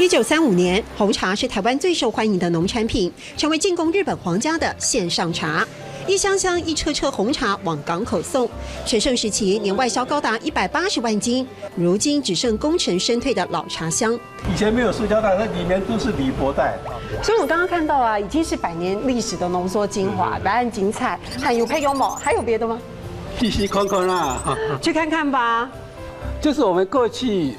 1935年，红茶是台湾最受欢迎的农产品，成为进贡日本皇家的线上茶。一箱箱、一车车红茶往港口送，全盛时期年外销高达180万斤，如今只剩功成身退的老茶香。以前没有塑胶袋，那里面都是铝箔袋。所以我刚刚看到啊，已经是100年历史的浓缩精华，白岸锦彩，还有配优某，还有别的吗？细细看看啦，去看看吧。就是我们过去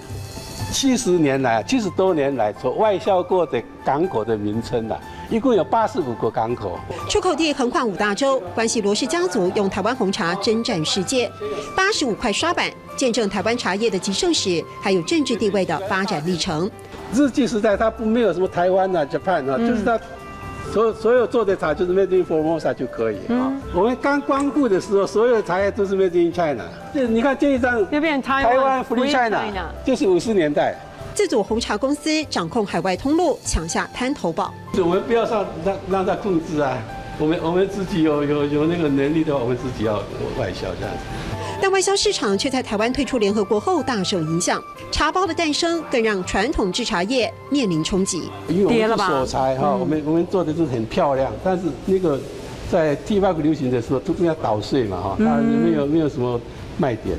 70多年来所外销过的港口的名称啦，一共有85个港口。出口地横跨5大洲，关系罗氏家族用台湾红茶征战世界。85块刷板，见证台湾茶叶的极盛史，还有政治地位的发展历程。日据时代，它没有什么台湾啊、Japan 啊，就是它所有做的茶就是 Made in Formosa 就可以。我们刚光复的时候，所有的茶叶都是 Made in China。你看这一张台湾 Free China， 就是50年代。自主红茶公司掌控海外通路，抢下滩头堡。我们不要让它控制啊，我们自己有那个能力的话，我们自己要外销这样子。但外销市场却在台湾退出联合国后大受影响，茶包的诞生更让传统制茶业面临冲击。因为我们是手裁哈，我们做的是很漂亮，但是那个在 T-Bag 流行的时候都要捣碎嘛哈，它没有什么卖点。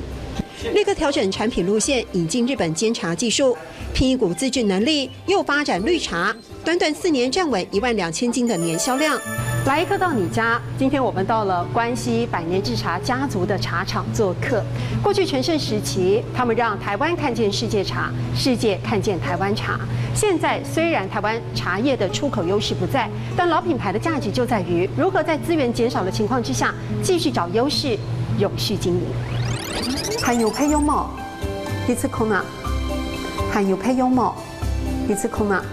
立刻调整产品路线，引进日本煎茶技术，拼一股自制能力，又发展绿茶，短短4年站稳12000斤的年销量。来一客到你家，今天我们到了关西百年制茶家族的茶厂做客。过去全盛时期，他们让台湾看见世界茶，世界看见台湾茶。现在虽然台湾茶叶的出口优势不在，但老品牌的价值就在于如何在资源减少的情况之下，继续找优势，永续经营。还有配优某，一次空啊！还有配优某，一次空啊！